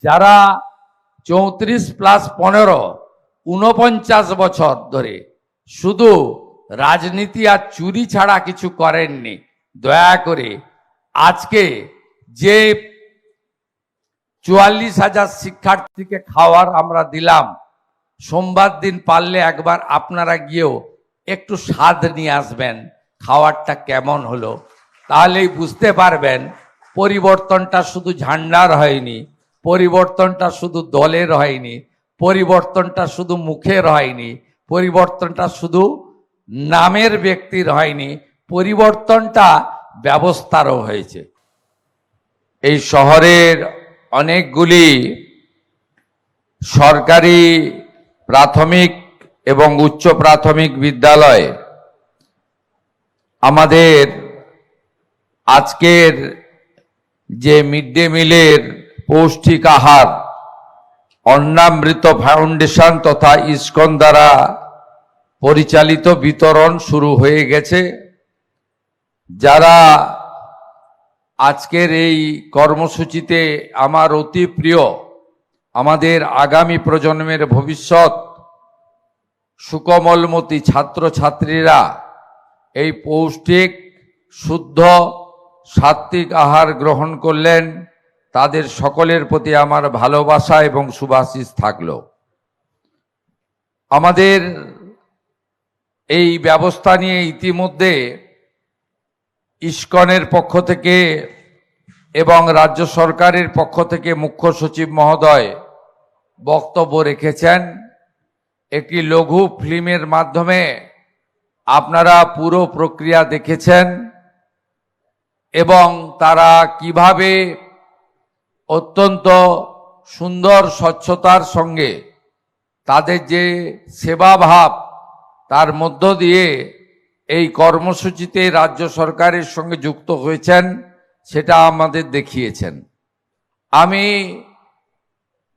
যারা 34+15 49 বছর ধরে শুধু রাজনীতি আর চুরি ছাড়া কিছু করেননি, দয়া করে আজকে যে 44,000 শিক্ষার্থীকে খাওয়ার আমরা দিলাম, সোমবার দিন পারলে একবার আপনারা গিয়েও একটু স্বাদ নিয়ে আসবেন খাওয়ারটা কেমন হলো, তাহলেই বুঝতে পারবেন পরিবর্তনটা শুধু ঝান্ডার হয়নি, পরিবর্তনটা শুধু দলের হয়নি, পরিবর্তনটা শুধু মুখের হয়নি, পরিবর্তনটা শুধু নামের ব্যক্তির হয়নি, পরিবর্তনটা ব্যবস্থারও হয়েছে। এই শহরের অনেকগুলি সরকারি প্রাথমিক এবং উচ্চ প্রাথমিক বিদ্যালয় আমাদের আজকের যে মিড ডে মিলের পৌষ্টিক আহার অন্নামৃত ফাউন্ডেশন তথা ইসকন দ্বারা পরিচালিত বিতরণ শুরু হয়ে গেছে। যারা আজকের এই কর্মসূচিতে আমার অতি প্রিয়, আমাদের আগামী প্রজন্মের ভবিষ্যৎ সুকোমলমতি ছাত্রছাত্রীরা এই পৌষ্টিক শুদ্ধ সাত্বিক আহার গ্রহণ করলেন, তাদের সকলের প্রতি আমার ভালোবাসা এবং শুভাশিস থাকলো। আমাদের এই ব্যবস্থা নিয়ে ইতিমধ্যে ইসকনের পক্ষ থেকে এবং রাজ্য সরকারের পক্ষ থেকে মুখ্য সচিব মহোদয় বক্তব্য রেখেছেন। একটি লঘু ফিল্মের মাধ্যমে আপনারা পুরো প্রক্রিয়া দেখেছেন এবং তারা কিভাবে অত্যন্ত সুন্দর স্বচ্ছতার সঙ্গে তাদের যে সেবাভাব তার মধ্য দিয়ে এই কর্মসূচিতে রাজ্য সরকারের সঙ্গে যুক্ত হয়েছেন, সেটা আমাদের দেখিয়েছেন। আমি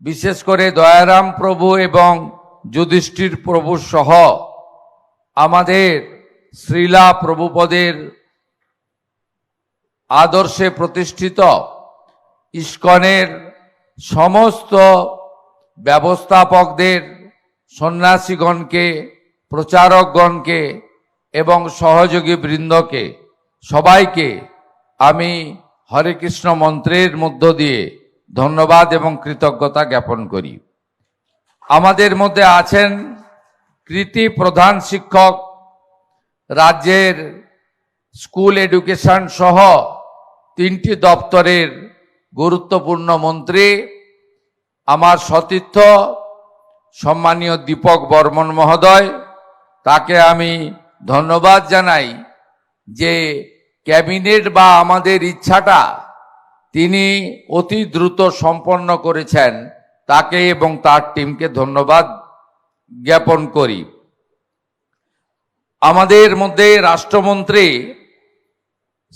বিশেষ করে দয়ারাম প্রভু এবং যুধিষ্ঠির প্রভু সহ আমাদের শ্রীলা প্রভুপদের আদর্শে প্রতিষ্ঠিত ইসকনের সমস্ত ব্যবস্থাপকদের, সন্ন্যাসীগণকে, প্রচারকগণকে এবং সহযোগী বৃন্দকে সবাইকে আমি হরে কৃষ্ণ মন্ত্রের মধ্য দিয়ে ধন্যবাদ এবং কৃতজ্ঞতা জ্ঞাপন করি। আমাদের মধ্যে আছেন কৃতি প্রধান শিক্ষক, রাজ্যের স্কুল এডুকেশন সহ 3টি দপ্তরের গুরুত্বপূর্ণ মন্ত্রী, আমার সতীর্থ সম্মানীয় দীপক বর্মন মহোদয়। তাকে আমি ধন্যবাদ জানাই যে ক্যাবিনেট বা আমাদের ইচ্ছাটা তিনি অতি দ্রুত সম্পন্ন করেছেন, তাকে এবং তার টিমকে ধন্যবাদ জ্ঞাপন করি। আমাদের মধ্যে রাষ্ট্রমন্ত্রী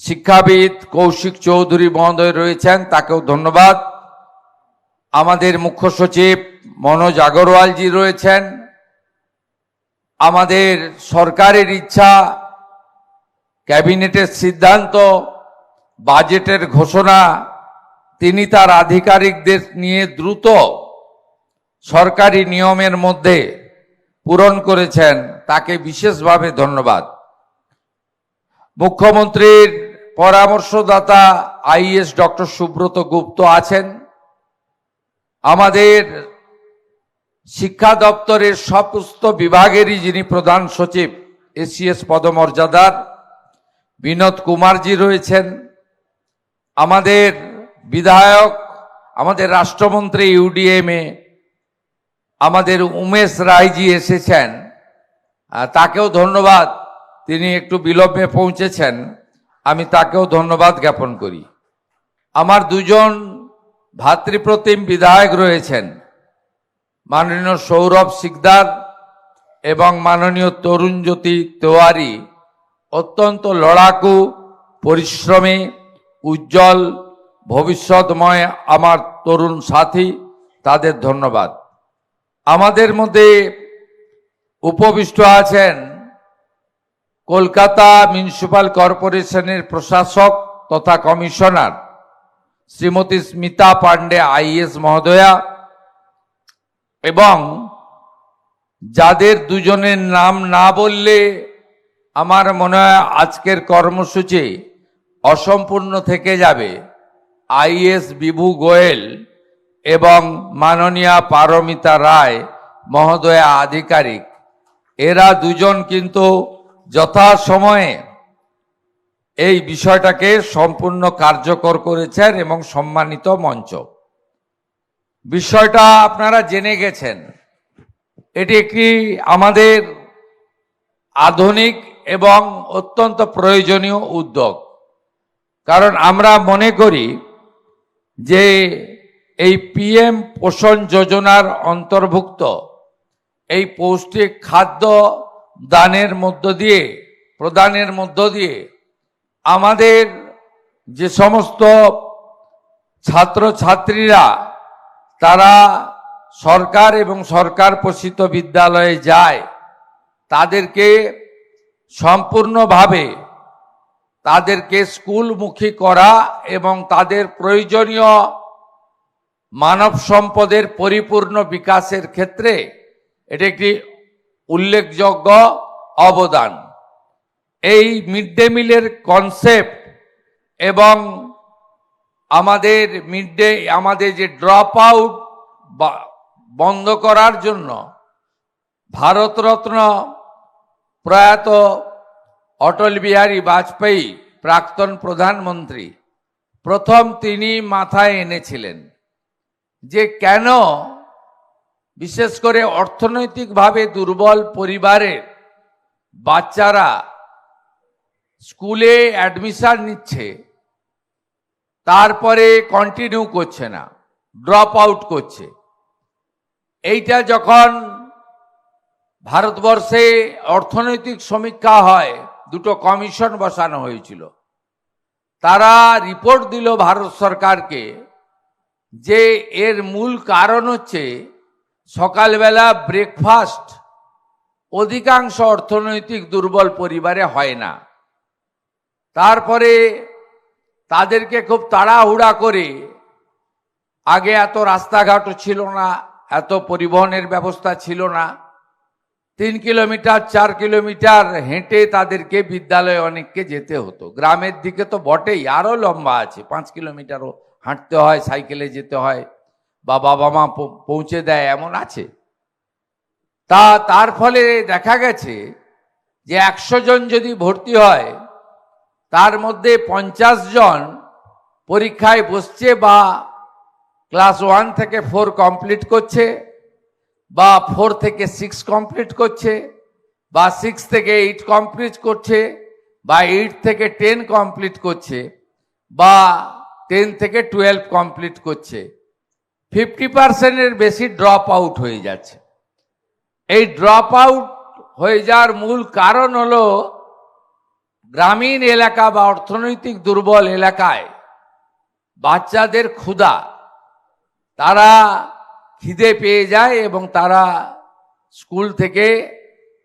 শিক্ষাবিদ কৌশিক চৌধুরী মহোদয় রয়েছেন, তাকেও ধন্যবাদ। আমাদের মুখ্য সচিব মনোজ আগরওয়ালজি রয়েছেন। আমাদের সরকারের ইচ্ছা, ক্যাবিনেটের সিদ্ধান্ত, বাজেটের ঘোষণা তিনি তার আধিকারিকদের নিয়ে দ্রুত সরকারি নিয়মের মধ্যে পূরণ করেছেন, তাকে বিশেষভাবে ধন্যবাদ। মুখ্যমন্ত্রীর পরামর্শদাতা আইএস ডক্টর সুব্রত গুপ্ত আছেন। আমাদের শিক্ষা দপ্তরের সমস্ত বিভাগেরই যিনি প্রধান সচিব এসিএস পদমর্যাদার বিনোদ কুমারজি রয়েছেন। আমাদের বিধায়ক, আমাদের রাষ্ট্রমন্ত্রী ইউডিএমএ আমাদের উমেশ রায়জি এসেছেন, তাকেও ধন্যবাদ। তিনি একটু বিলম্বে পৌঁছেছেন, আমি তাকেও ধন্যবাদ জ্ঞাপন করি। আমার দুজন ভাতৃপ্রতিম বিধায়ক রয়েছেন, মাননীয় সৌরভ সিকদার এবং মাননীয় তরুণজ্যোতি তেওয়ারি। অত্যন্ত লড়াকু, পরিশ্রমী, উজ্জ্বল ভবিষ্যৎময় আমার তরুণ সাথী, তাদের ধন্যবাদ। আমাদের মধ্যে উপবিষ্ট আছেন কলকাতা মিউনিসিপ্যাল কর্পোরেশনের প্রশাসক তথা কমিশনার শ্রীমতী স্মিতা পান্ডে আইএস মহোদয়া এবং যাদের দুজনের নাম না বললে আমার মনে হয় আজকের কর্মসূচি অসম্পূর্ণ থেকে যাবে, আইএস বিভু গোয়েল এবং মাননীয়া পারমিতা রায় মহোদয়া আধিকারিক, এরা দুজন কিন্তু যথাসময়ে এই বিষয়টাকে সম্পূর্ণ কার্যকর করেছেন এবং সম্মানিত মঞ্চ। বিষয়টা আপনারা জেনে গেছেন, এটি একটি আমাদের আধুনিক এবং অত্যন্ত প্রয়োজনীয় উদ্যোগ। কারণ আমরা মনে করি যে এই পিএম পোষণ যোজনার অন্তর্ভুক্ত এই পৌষ্টিক খাদ্য প্রদানের মধ্য দিয়ে আমাদের যে সমস্ত ছাত্রছাত্রীরা তারা সরকার এবং সরকার পোষিত বিদ্যালয়ে যায়, তাদেরকে সম্পূর্ণভাবে তাদেরকে স্কুলমুখী করা এবং তাদের প্রয়োজনীয় মানব সম্পদের পরিপূর্ণ বিকাশের ক্ষেত্রে এটি একটি উল্লেখযোগ্য অবদান। এই মিড ডে মিলের কনসেপ্ট এবং আমাদের যে ড্রপ আউট বন্ধ করার জন্য ভারতরত্ন প্রয়াত অটল বিহারী বাজপেয়ী প্রাক্তন প্রধানমন্ত্রী প্রথম তিনি মাথায় এনেছিলেন যে কেন বিশেষ করে অর্থনৈতিকভাবে দুর্বল পরিবারের বাচ্চারা স্কুলে অ্যাডমিশন নিচ্ছে, তারপরে কন্টিনিউ করছে না, ড্রপ আউট করছে। এইটা যখন ভারতবর্ষে অর্থনৈতিক সমীক্ষা হয়, দুটো কমিশন বসানো হয়েছিল, তারা রিপোর্ট দিল ভারত সরকারকে যে এর মূল কারণ হচ্ছে সকালবেলা ব্রেকফাস্ট অধিকাংশ অর্থনৈতিক দুর্বল পরিবারে হয় না। তারপরে তাদেরকে খুব তাড়াহুড়া করে, আগে এত রাস্তাঘাটও ছিল না, এত পরিবহনের ব্যবস্থা ছিল না, 3 কিলোমিটার 4 কিলোমিটার হেঁটে তাদেরকে বিদ্যালয়ে অনেককে যেতে হতো। গ্রামের দিকে তো বটেই, আরও লম্বা আছে, 5 কিলোমিটারও হাঁটতে হয়, সাইকেলে যেতে হয়, বা বাবা মা পৌঁছে দেয় এমন আছে। তার ফলে দেখা গেছে যে 100 জন যদি ভর্তি হয়, তার মধ্যে 50 জন পরীক্ষায় বসছে বা ক্লাস 1 থেকে 4 কমপ্লিট করছে, বা 4 থেকে 6 কমপ্লিট করছে, বা 6 থেকে 8 কমপ্লিট করছে, বা 8 থেকে 10 কমপ্লিট করছে, বা 10 থেকে 12 কমপ্লিট করছে। 50%-এর বেশি ড্রপ আউট হয়ে যাচ্ছে। এই ড্রপ আউট হয়ে যাওয়ার মূল কারণ হলো গ্রামীণ এলাকা বা অর্থনৈতিক দুর্বল এলাকায় বাচ্চাদের ক্ষুধা, তারা খিদে পেয়ে যায় এবং তারা স্কুল থেকে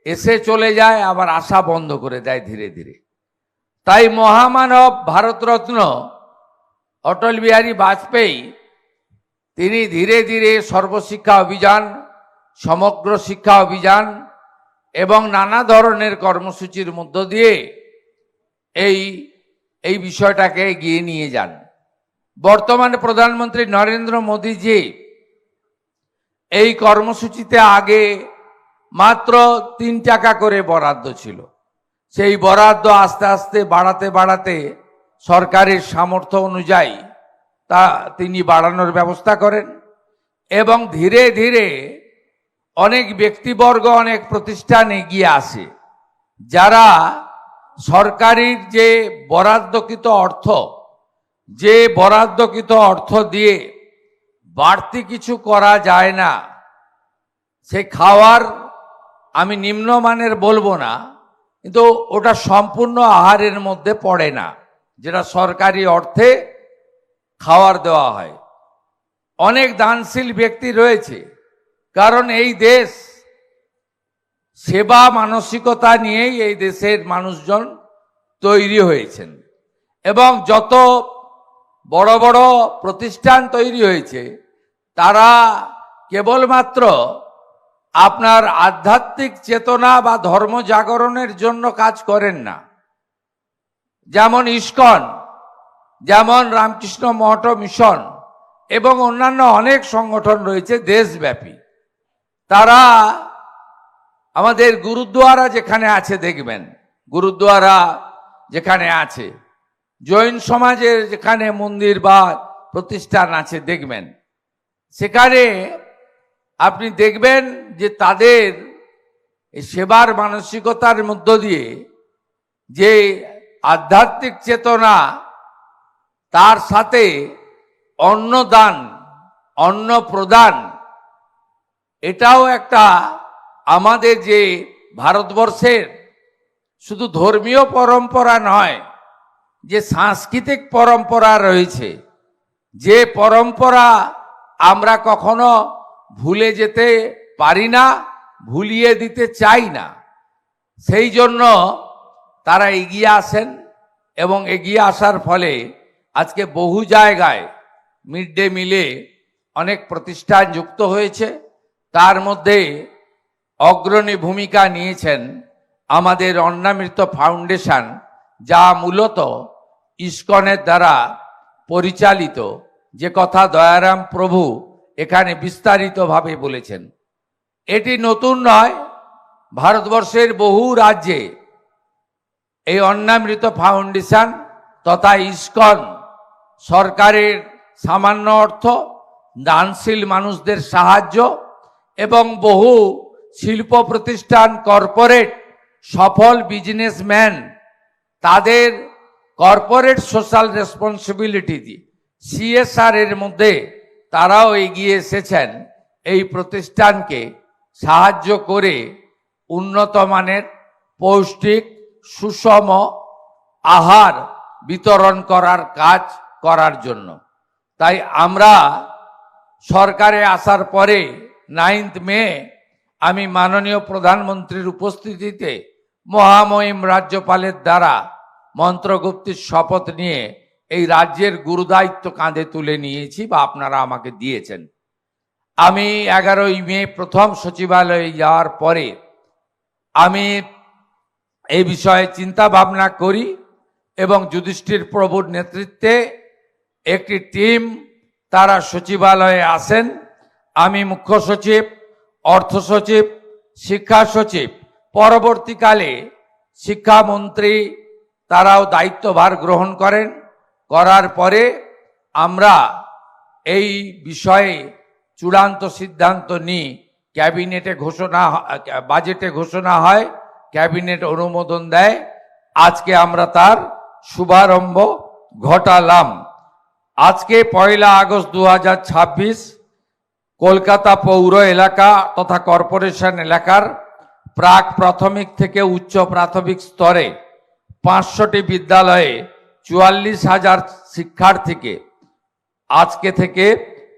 এসে চলে যায়, আবার আসা বন্ধ করে দেয় ধীরে ধীরে। তাই মহামানব ভারতরত্ন অটল বিহারী বাজপেয়ী তিনি ধীরে ধীরে সর্বশিক্ষা অভিযান, সমগ্র শিক্ষা অভিযান এবং নানা ধরনের কর্মসূচির মধ্য দিয়ে এই বিষয়টাকে এগিয়ে নিয়ে যান। বর্তমানে প্রধানমন্ত্রী নরেন্দ্র মোদীজি এই কর্মসূচিতে আগে মাত্র 3 টাকা করে বরাদ্দ ছিল, সেই বরাদ্দ আস্তে আস্তে বাড়াতে সরকারের সামর্থ্য অনুযায়ী তা তিনি বাড়ানোর ব্যবস্থা করেন এবং ধীরে ধীরে অনেক ব্যক্তিবর্গ, অনেক প্রতিষ্ঠান এগিয়ে আসে, যারা সরকারের যে বরাদ্দকৃত অর্থ দিয়ে বাড়তি কিছু করা যায় না। সে খাওয়ার আমি নিম্নমানের বলবো না, কিন্তু ওটা সম্পূর্ণ আহারের মধ্যে পড়ে না, যেটা সরকারি অর্থে খাওয়ার দেওয়া হয়। অনেক দানশীল ব্যক্তি রয়েছে, কারণ এই দেশ সেবা মানসিকতা নিয়েই এই দেশের মানুষজন তৈরি হয়েছেন, এবং যত বড় বড় প্রতিষ্ঠান তৈরি হয়েছে, তারা কেবলমাত্র আপনার আধ্যাত্মিক চেতনা বা ধর্ম জাগরণের জন্য কাজ করেন না। যেমন ইস্কন, যেমন রামকৃষ্ণ মঠ মিশন এবং অন্যান্য অনেক সংগঠন রয়েছে দেশব্যাপী। তারা আমাদের গুরুদ্বারা যেখানে আছে দেখবেন, গুরুদ্বারা যেখানে আছে, জৈন সমাজের যেখানে মন্দির বা প্রতিষ্ঠান আছে দেখবেন, সেখানে আপনি দেখবেন যে তাদের সেবার মানসিকতার মধ্য দিয়ে যে আধ্যাত্মিক চেতনা, তার সাথে অন্নদান, অন্ন প্রদান, এটাও একটা আমাদের যে ভারতবর্ষের শুধু ধর্মীয় পরম্পরা নয়, যে সাংস্কৃতিক পরম্পরা রয়েছে, যে পরম্পরা আমরা কখনো ভুলে যেতে পারি না, ভুলিয়ে দিতে চাই না। সেই জন্য তারা এগিয়ে আসেন এবং এগিয়ে আসার ফলে আজকে বহু জায়গায় মিড ডে মিলে অনেক প্রতিষ্ঠান যুক্ত হয়েছে। তার মধ্যে অগ্রণী ভূমিকা নিয়েছেন আমাদের অন্নামৃত ফাউন্ডেশন, যা মূলত ইস্কনের দ্বারা পরিচালিত, যে কথা দয়ারাম প্রভু এখানে বিস্তারিতভাবে বলেছেন। এটি নতুন নয়, ভারতবর্ষের বহু রাজ্যে এই অন্নামৃত ফাউন্ডেশন তথা ইস্কন সরকারের সামান্য অর্থ, দানশীল মানুষদের সাহায্য এবং বহু শিল্প প্রতিষ্ঠান, কর্পোরেট সফল বিজনেসম্যান তাদের কর্পোরেট সোশ্যাল রেসপন্সিবিলিটি CSR এর মধ্যে তারাও এগিয়ে এসেছেন এই প্রতিষ্ঠানকে সাহায্য করে উন্নত মানের পৌষ্টিক সুষম আহার বিতরণ করার কাজ করার জন্য। তাই আমরা সরকারে আসার পরে 9 মে আমি মাননীয় প্রধানমন্ত্রীর উপস্থিতিতে মহামহিম রাজ্যপালের দ্বারা মন্ত্রগুপ্তির শপথ নিয়ে এই রাজ্যের গুরুদায়িত্ব কাঁধে তুলে নিয়েছি, বা আপনারা আমাকে দিয়েছেন। আমি 11 মে প্রথম সচিবালয়ে যাওয়ার পরে আমি এই বিষয়ে চিন্তা ভাবনা করি এবং যুধিষ্ঠির প্রভুর নেতৃত্বে একটি টিম তারা সচিবালয়ে আসেন। আমি মুখ্য সচিব, অর্থ সচিব, শিক্ষা সচিব, পরবর্তীকালে শিক্ষামন্ত্রী তারাও দায়িত্বভার গ্রহণ করেন। করার পরে আমরা এই বিষয়ে চূড়ান্ত সিদ্ধান্ত নিই, ক্যাবিনেটে ঘোষণা, বাজেটে ঘোষণা হয়, ক্যাবিনেট অনুমোদন দেয়। আজকে আমরা তার শুভারম্ভ ঘটালাম। আজকে 1 আগস্ট 2026 কলকাতা পৌর এলাকা তথা কর্পোরেশন এলাকার প্রাক প্রাথমিক থেকে উচ্চ প্রাথমিক স্তরে 500টি বিদ্যালয়ে 44,000 শিক্ষার্থীকে আজকে থেকে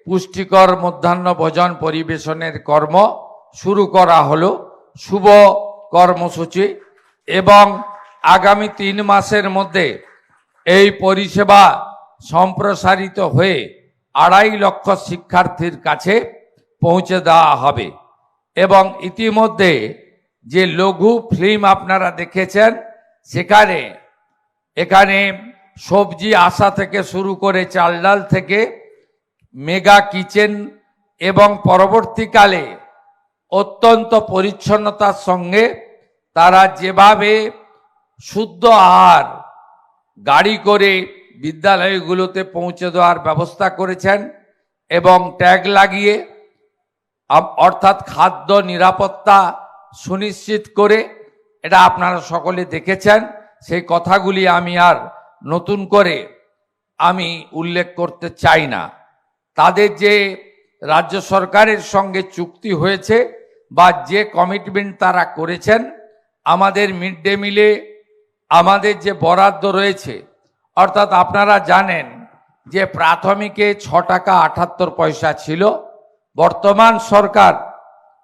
পুষ্টিকর মধ্যাহ্ন ভোজন পরিবেশনের কর্ম শুরু করা হলো, শুভ কর্মসূচি। এবং আগামী 3 মাসের মধ্যে এই পরিষেবা সম্প্রসারিত হয়ে 2.5 লক্ষ শিক্ষার্থীর কাছে পৌঁছে দেওয়া হবে। এবং ইতিমধ্যে যে লঘু ফিল্ম আপনারা দেখেছেন, সেখানে এখানে সবজি আসা থেকে শুরু করে চাল ডাল থেকে মেগা কিচেন এবং পরবর্তীকালে অত্যন্ত পরিচ্ছন্নতার সঙ্গে তারা যেভাবে শুদ্ধ আহার গাড়ি করে বিদ্যালয়গুলোতে পৌঁছে দেওয়ার ব্যবস্থা করেছেন এবং ট্যাগ লাগিয়ে, অর্থাৎ খাদ্য নিরাপত্তা সুনিশ্চিত করে, এটা আপনারা সকলে দেখেছেন। সেই কথাগুলি আমি আর নতুন করে আমি উল্লেখ করতে চাই না। তাদের যে রাজ্য সরকারের সঙ্গে চুক্তি হয়েছে বা যে কমিটমেন্ট তারা করেছেন, আমাদের মিড ডে মিলে আমাদের যে বরাদ্দ রয়েছে, অর্থাৎ আপনারা জানেন যে প্রাথমিকে 6 টাকা 78 পয়সা ছিল, বর্তমান সরকার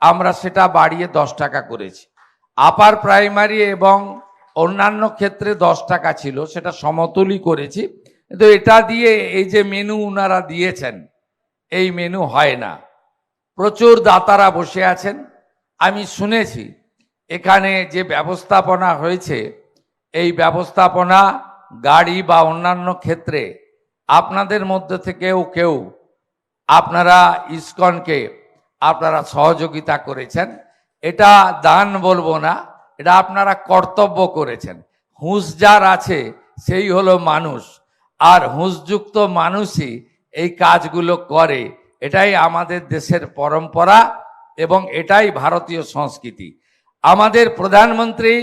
আমরা সেটা বাড়িয়ে 10 টাকা করেছি। আপার প্রাইমারি এবং অন্যান্য ক্ষেত্রে 10 টাকা ছিল, সেটা সমতুলই করেছি। কিন্তু এটা দিয়ে এই যে মেনু ওনারা দিয়েছেন, এই মেনু হয় না। প্রচুর দাতারা বসে আছেন। আমি শুনেছি এখানে যে ব্যবস্থাপনা হয়েছে, এই ব্যবস্থাপনা গাড়ি বা অন্যান্য ক্ষেত্রে আপনাদের মধ্যে থেকেও কেউ আপনারা ইসকনকে আপনারা সহযোগিতা করেছেন। এটা দান বলবো না, এটা আপনারা কর্তব্য করেছেন। হুঁশ যার আছে সেই হলো মানুষ, আর হুঁশযুক্ত মানুষই এই কাজগুলো করে। এটাই আমাদের দেশের পরম্পরা এবং এটাই ভারতীয় সংস্কৃতি। আমাদের প্রধানমন্ত্রী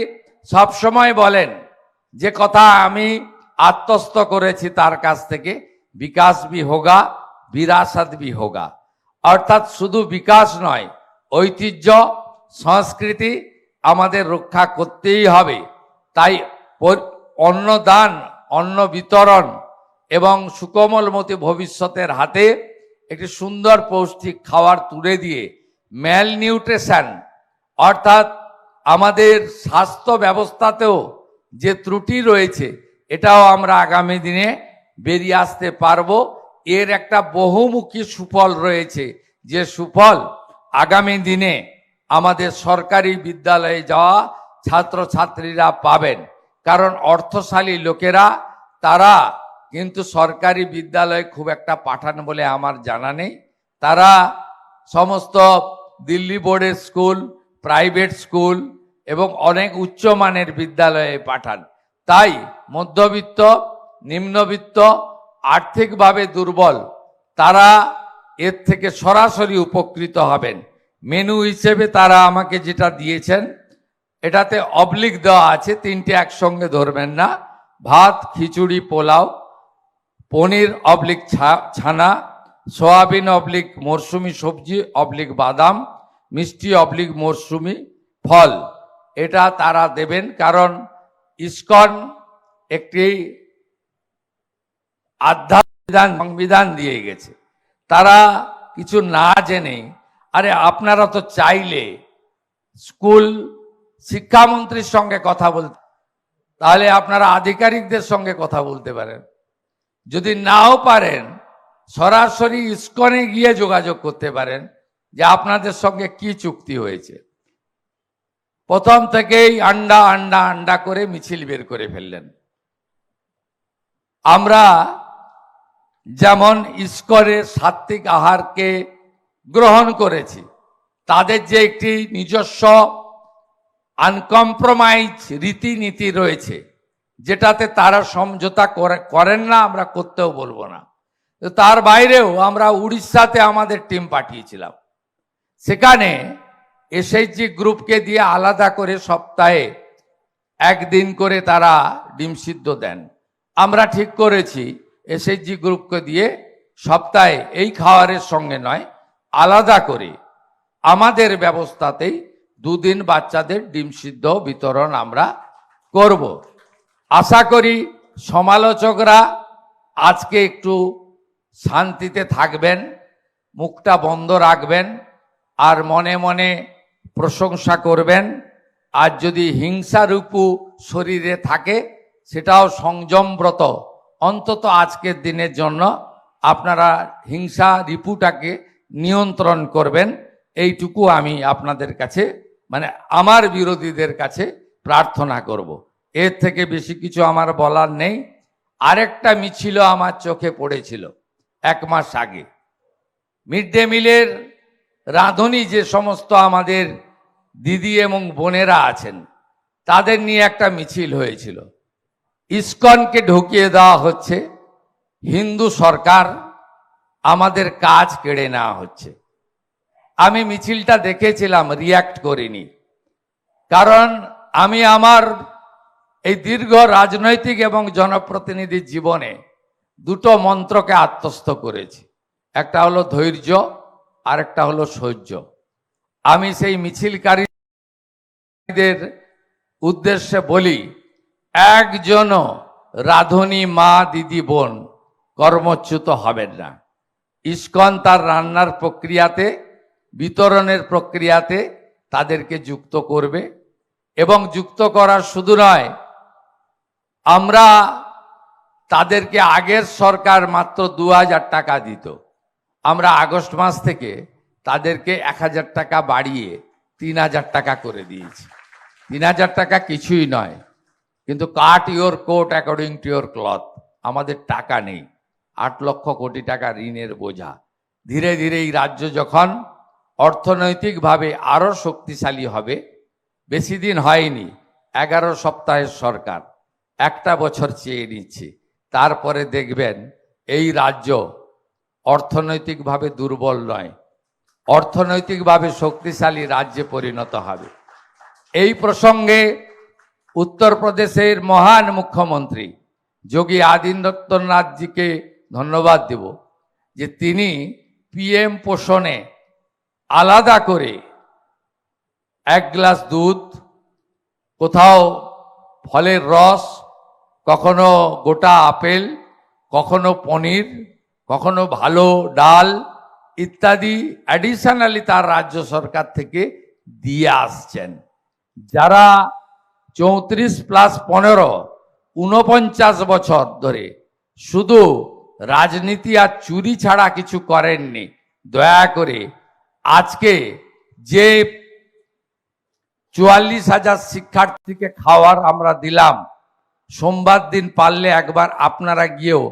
সবসময় বলেন যে কথা আমি আত্মস্থ করেছি তার কাছ থেকে, বিকাশ ভি হোগা বিরাসত ভি হোগা। অর্থাৎ শুধু বিকাশ নয়, ঐতিহ্য সংস্কৃতি আমাদের রক্ষা করতেই হবে। তাই অন্নদান, অন্ন বিতরণ এবং সুকোমলমতি ভবিষ্যতের হাতে একটি সুন্দর পৌষ্টিক খাবার তুলে দিয়ে ম্যাল নিউট্রিশন অর্থাৎ আমাদের স্বাস্থ্য ব্যবস্থাতেও যে ত্রুটি রয়েছে, এটাও আমরা আগামী দিনে বেরিয়ে আসতে পারবো। এর একটা বহুমুখী সুফল রয়েছে, যে সুফল আগামী দিনে আমাদের সরকারি বিদ্যালয়ে যাওয়া ছাত্রছাত্রীরা পাবেন। কারণ অর্থশালী লোকেরা তারা কিন্তু সরকারি বিদ্যালয়ে খুব একটা পাঠান বলে আমার জানা নেই। তারা সমস্ত দিল্লি বোর্ডের স্কুল, প্রাইভেট স্কুল এবং অনেক উচ্চমানের বিদ্যালয়ে পাঠান। তাই মধ্যবিত্ত, নিম্নবিত্ত, আর্থিকভাবে দুর্বল তারা এর থেকে সরাসরি উপকৃত হবেন। মেনু হিসেবে তারা আমাকে যেটা দিয়েছেন, এটাতে অবলিক দেওয়া আছে, তিনটে একসঙ্গে ধরবেন না। ভাত, খিচুড়ি, পোলাও, পনির অবলিক ছানা, সয়াবিন অবলিক মরশুমি সবজি অবলিক বাদাম, মিষ্টি অবলিক মরশুমি ফল, এটা তারা দেবেন। কারণ ইসকন একটি আধ্যাত্মিক সংবিধান দিয়ে গেছে, তারা কিছু না জেনে, আরে আপনারা তো চাইলে স্কুল শিক্ষামন্ত্রীর সঙ্গে কথা বলতে, তাহলে আপনারা আধিকারিকদের সঙ্গে কথা বলতে পারেন। যদি নাও পারেন, সরাসরি ইসকনে গিয়ে যোগাযোগ করতে পারেন যে আপনাদের সঙ্গে কি চুক্তি হয়েছে। প্রথম থেকেই আন্ডা আন্ডা আন্ডা করে মিছিল বের করে ফেললেন। আমরা যেমন ইসকনের সাত্ত্বিক আহারকে গ্রহণ করেছি, তাদের যে একটি নিজস্ব আনকম্প্রোমাইজ রীতিনীতি রয়েছে, যেটাতে তারা সমঝোতা করেন না, আমরা করতেও বলবো না। তার বাইরেও আমরা উড়িষ্যাতে আমাদের টিম পাঠিয়েছিলাম। সেখানে এসএইচজি গ্রুপকে দিয়ে আলাদা করে সপ্তাহে একদিন করে তারা ডিম সিদ্ধ দেন। আমরা ঠিক করেছি এসএইচজি গ্রুপকে দিয়ে সপ্তাহে এই খাবারের সঙ্গে নয়, আলাদা করে আমাদের ব্যবস্থাতেই দুদিন বাচ্চাদের ডিম সিদ্ধ বিতরণ আমরা করব। আশা করি সমালোচকরা আজকে একটু শান্তিতে থাকবেন, মুখটা বন্ধ রাখবেন, আর মনে মনে প্রশংসা করবেন। আর যদি হিংসারূপু শরীরে থাকে, সেটাও সংযমব্রত অন্তত আজকের দিনের জন্য আপনারা হিংসা রিপুটাকে নিয়ন্ত্রণ করবেন। এইটুকু আমি আপনাদের কাছে, মানে আমার বিরোধীদের কাছে প্রার্থনা করব। এর থেকে বেশি কিছু আমার বলার নেই। আরেকটা মিছিল আমার চোখে পড়েছিল 1 মাস আগে। মিড ডে মিলের রাঁধুনি যে সমস্ত আমাদের দিদি এবং বোনেরা আছেন, তাদের নিয়ে একটা মিছিল হয়েছিল। ইসকনকে ঢুকিয়ে দেওয়া হচ্ছে, হিন্দু সরকার, আমাদের কাজ কেড়ে নেওয়া হচ্ছে। আমি মিছিলটা দেখেছিলাম, রিয়াক্ট করিনি। কারণ আমি আমার এই দীর্ঘ রাজনৈতিক এবং জনপ্রতিনিধির জীবনে দুটো মন্ত্রকে আত্মস্থ করেছি, একটা হলো ধৈর্য, আর একটা হলো সহ্য। আমি সেই মিছিলকারীদের উদ্দেশ্যে বলি, একজনও রাঁধুনি মা, দিদি, বোন কর্মচ্যুত হবেন না। ইসকন তার রান্নার প্রক্রিয়াতে, বিতরণের প্রক্রিয়াতে তাদেরকে যুক্ত করবে। এবং যুক্ত করার শুধু নয়, আমরা তাদেরকে আগের সরকার মাত্র 2000 টাকা দিত। আমরা আগস্ট মাস থেকে তাদেরকে 1000 টাকা বাড়িয়ে 3000 টাকা করে দিয়েছি। 3000 টাকা কিছুই নয়, কিন্তু cut your coat according to your cloth. আমাদের টাকা নেই, 8 লক্ষ কোটি টাকা ঋণের বোঝা। ধীরে ধীরে এই রাজ্য যখন অর্থনৈতিকভাবে আরও শক্তিশালী হবে, বেশি দিন হয়নি, 11 সপ্তাহের সরকার, 1টা বছর চেয়ে নিচ্ছে, তারপরে দেখবেন এই রাজ্য অর্থনৈতিকভাবে দুর্বল নয়, অর্থনৈতিকভাবে শক্তিশালী রাজ্যে পরিণত হবে। এই প্রসঙ্গে উত্তরপ্রদেশের মহান মুখ্যমন্ত্রী যোগী আদিত্যনাথজিকে ধন্যবাদ দেব যে তিনি পিএম পোষণে আলাদা করে 1 গ্লাস দুধ, কোথাও ফলের রস, কখনো গোটা আপেল, কখনো পনির, কখনো ভালো ডাল ইত্যাদি অ্যাডিশনালি তার রাজ্য সরকার থেকে দিয়ে আসছেন। যারা 34+15 49 বছর ধরে শুধু রাজনীতি আর চুরি ছাড়া কিছু করেননি, দয়া করে আজকে যে 44,000 শিক্ষার্থীকে খাওয়ার আমরা দিলাম, সোমবার দিন পারলে একবার আপনারা গিয়েও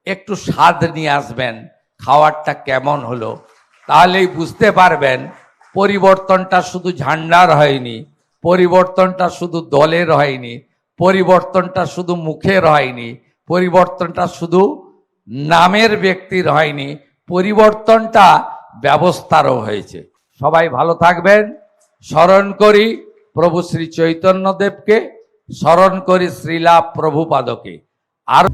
একটু স্বাদ নিয়ে আসবেন, খাওয়ারটা কেমন হলো, তাহলেই বুঝতে পারবেন পরিবর্তনটা শুধু ঝান্ডার হয়নি, পরিবর্তনটা শুধু দলের হয়নি, পরিবর্তনটা শুধু মুখের হয়নি, পরিবর্তনটা শুধু নামের ব্যক্তির হয়নি, পরিবর্তনটা ব্যবস্থারও হয়েছে। সবাই ভালো থাকবেন। স্মরণ করি প্রভু শ্রী চৈতন্যদেবকে, স্মরণ করি শ্রীলা প্রভুপাদকে। আর